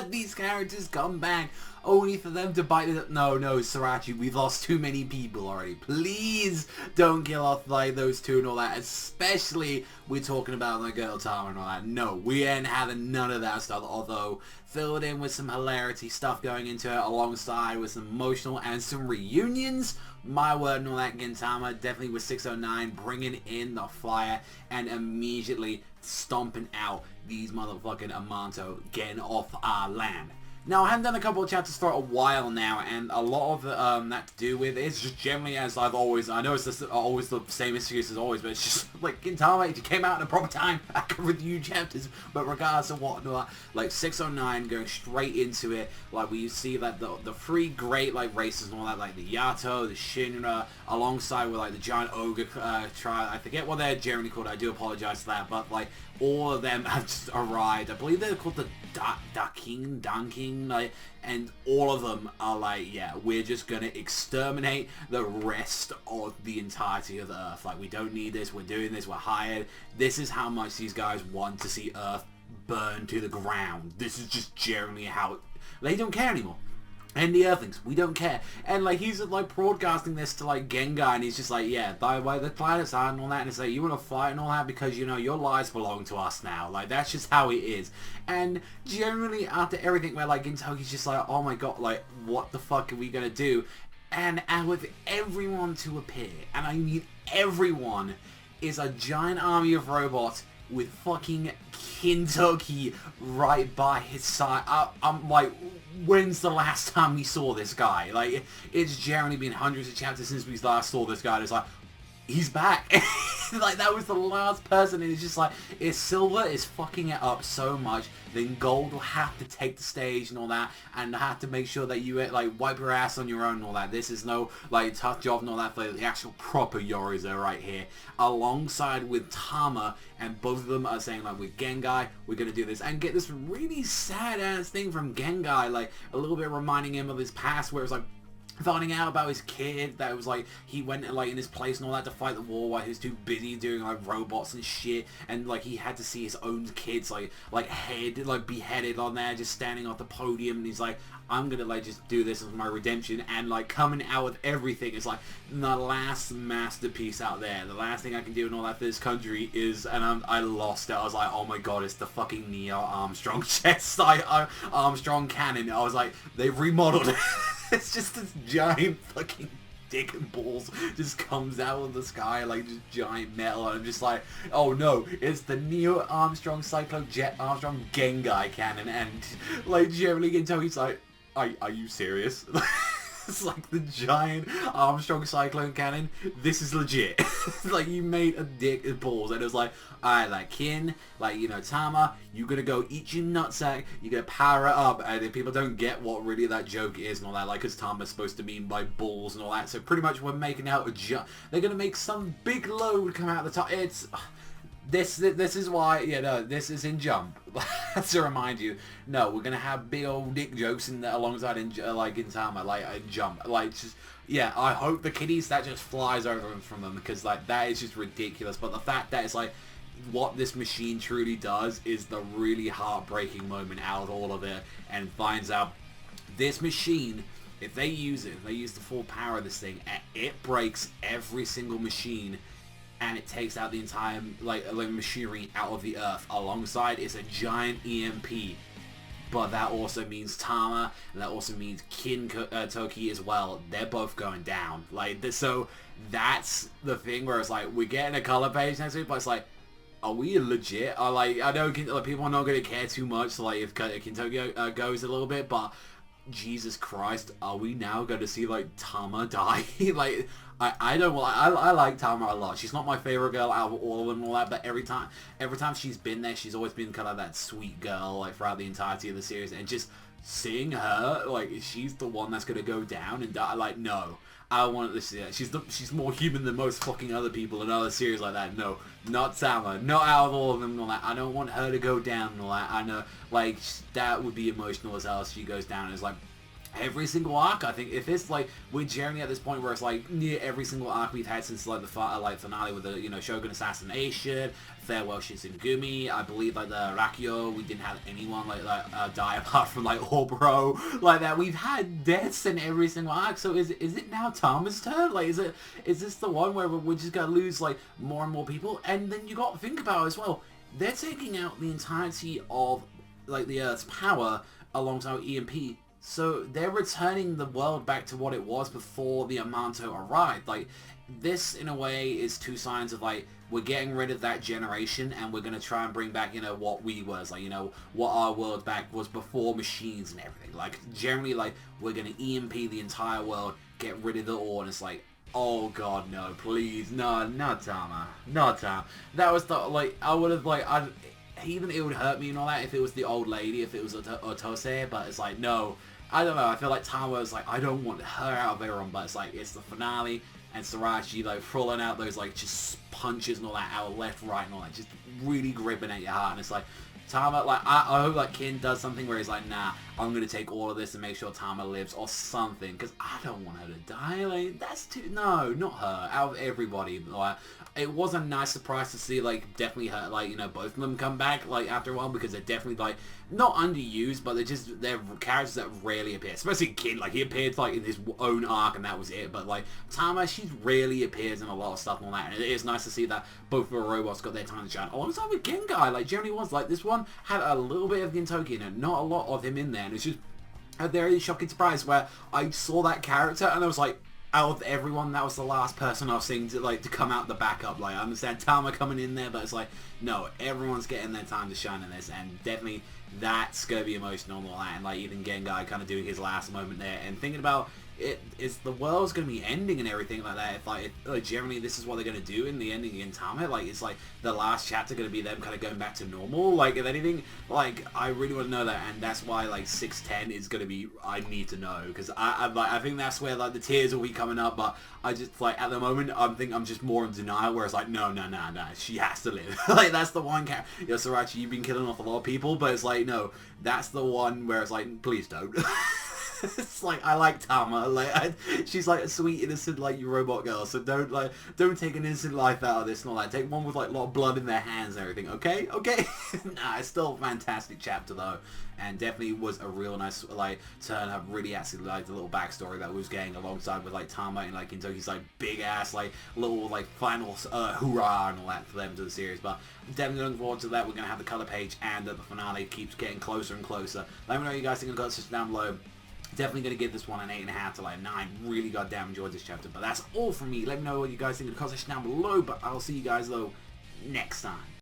let these characters come back only for them to bite it up. No, Sriracha, we've lost too many people already. Please don't kill off like those two and all that, especially we're talking about the GIntama and all that. No, we ain't having none of that stuff, although filled in with some hilarity stuff going into it alongside with some emotional and some reunions. My word and all that, Gintama definitely with 609 bringing in the fire and immediately stomping out these motherfucking Amanto, getting off our land. Now, I haven't done a couple of chapters for a while now, and a lot of that to do with it's just generally as I've always, I know it's just always the same excuse as always, but it's just like Gintama, if you came out in a proper time, I could review chapters, but regardless of what, like 609 going straight into it, like we see that the three great like races and all that, like the Yato, the Shinra, alongside with like the giant ogre tribe, I forget what they're generally called, I do apologize for that, but like all of them have just arrived. I believe they're called the Danking, like, and all of them are like, yeah, we're just gonna exterminate the rest of the entirety of the Earth. Like, we don't need this, we're doing this, we're hired. This is how much these guys want to see Earth burn to the ground. This is just generally how they don't care anymore. And the Earthlings, we don't care. And like he's like broadcasting this to like Gengar, and he's just like, yeah, by the way, the planets are and all that, and it's like, you want to fight and all that because you know your lives belong to us now. Like that's just how it is. And generally after everything, where like Gintoki's just like, oh my god, like what the fuck are we gonna do? And with everyone to appear, and I mean everyone, is a giant army of robots with fucking Gintoki right by his side. I'm like, when's the last time we saw this guy? Like, it's generally been hundreds of chapters since we last saw this guy. It's like, he's back. Like, that was the last person, and it's just like, if Silver is fucking it up so much, then Gold will have to take the stage and all that, and have to make sure that you, like, wipe your ass on your own and all that. This is no, like, tough job and all that for the actual proper Yoriza right here, alongside with Tama, and both of them are saying, like, with Gengai, we're gonna do this, and get this really sad-ass thing from Gengai, like, a little bit reminding him of his past, where it's like, finding out about his kid, that it was like he went like in his place and all that to fight the war while he was too busy doing like robots and shit, and like he had to see his own kids like beheaded on there, just standing off the podium, and he's like, I'm gonna like just do this as my redemption, and like coming out with everything is like the last masterpiece out there. The last thing I can do and all that for this country is, and I lost it. I was like, oh my god, it's the fucking Neo Armstrong chest, Armstrong cannon. I was like, they've remodeled it. It's just this giant fucking dick and balls just comes out of the sky like just giant metal, and I'm just like, oh no, it's the Neo Armstrong Cyclone Jet Armstrong Gengai cannon, and like generally Gintoki's like, are you serious? It's like the giant Armstrong Cyclone Cannon. This is legit. Like, you made a dick and balls, and it was like, alright, like, Kin, like, you know, Tama, you're gonna go eat your nutsack, you're gonna power it up, and if people don't get what really that joke is and all that, like, because Tama's supposed to mean by balls and all that, so pretty much we're making out they're gonna make some big load come out of the top. It's... This is why, you know, this is in Jump. To remind you, no, we're gonna have big old dick jokes in there alongside in like in Tama, like in Jump, like just yeah. I hope the kiddies that just flies over from them, because like that is just ridiculous. But the fact that it's like what this machine truly does is the really heartbreaking moment out of all of it, and finds out this machine, if they use it, if they use the full power of this thing, it breaks every single machine. And it takes out the entire like machinery out of the Earth. Alongside, it's a giant EMP, but that also means Tama, and that also means Gintoki as well. They're both going down. Like this, so that's the thing where it's like we're getting a color page next week, but it's like, are we legit? Like I know like, people are not going to care too much. Like if Gintoki goes a little bit, but Jesus Christ, are we now going to see like Tama die? Like. I don't I like Tama a lot. She's not my favorite girl out of all of them and all that, but every time she's been there, she's always been kind of that sweet girl like throughout the entirety of the series, and just seeing her like she's the one that's gonna go down and die. Like no, I don't want to see that. She's more human than most fucking other people in other series like that. No, not Tama. Not out of all of them and all that. I don't want her to go down and all that. I know like that would be emotional as hell if she goes down. It's like, every single arc. I think if it's like we're generally at this point where it's like near every single arc we've had since like the finale with the Shogun assassination, Farewell Shinsengumi. I believe like the Rakio, we didn't have anyone like that die apart from like Obro like that. We've had deaths in every single arc. So is it now Tama's turn? Like is this the one where we're just gonna lose like more and more people? And then you got to think about it as well. They're taking out the entirety of like the Earth's power alongside EMP. So they're returning the world back to what it was before the Amanto arrived. Like, this, in a way, is two signs of, like, we're getting rid of that generation and we're going to try and bring back, what we was. Like, what our world back was before machines and everything. Like, generally, like, we're going to EMP the entire world, get rid of it all, and it's like, oh god, no, please, no, not Tama. Not Tama. That was the, like, I would have, like, even it would hurt me and all that if it was the old lady, if it was Otose, but it's like, no. I don't know, I feel like Tama was like, I don't want her out of everyone, but it's like, it's the finale, and Sorachi, like, throwing out those, like, just punches and all that out left, right, and all that, just really gripping at your heart, and it's like, Tama, like, I hope, like, Kin does something where he's like, nah, I'm gonna take all of this and make sure Tama lives, or something, because I don't want her to die, like, that's too, no, not her, out of everybody, like, it was a nice surprise to see, like, definitely her, like, both of them come back, like, after a while, because they're definitely, like, not underused, but they're characters that rarely appear, especially Kid, like, he appeared, like, in his own arc, and that was it, but, like, Tama, she rarely appears in a lot of stuff and all that, and it is nice to see that both of the robots got their time to shine, alongside with Gengai, like, generally was, like, this one had a little bit of Gintoki in it, not a lot of him in there, and it's just a very shocking surprise where I saw that character, and I was like, out of everyone, that was the last person I was seeing to come out the backup. Like, I understand Tama coming in there, but it's like, no, everyone's getting their time to shine in this, and definitely that's gonna be emotional and all that, and like even Gengai kind of doing his last moment there, and thinking about it is the world's gonna be ending and everything like that. If like generally this is what they're gonna do in the ending in Gintama, like it's like the last chapter gonna be them kind of going back to normal. Like if anything, like I really want to know that, and that's why like 610 is gonna be. I need to know because I think that's where like the tears will be coming up. But I just like at the moment I'm just more in denial. Where it's like no, she has to live. Like that's the one character. Sorachi, you've been killing off a lot of people, but it's like no, that's the one where it's like please don't. It's like I like Tama, like she's like a sweet innocent like robot girl, so don't take an innocent life out of this and all that. Take one with like a lot of blood in their hands and everything, okay? Nah, it's still a fantastic chapter though, and definitely was a real nice like turn. I really actually liked the little backstory that we was getting alongside with like Tama and like Gintoki's like big ass like little like final hoorah and all that for them to the series. But I'm definitely looking forward to that. We're gonna have the color page and the finale keeps getting closer and closer. Let me know what you guys think in the comments down below. Definitely going to give this one an 8.5 to like 9. Really goddamn enjoyed this chapter. But that's all from me. Let me know what you guys think in the comments down below. But I'll see you guys though next time.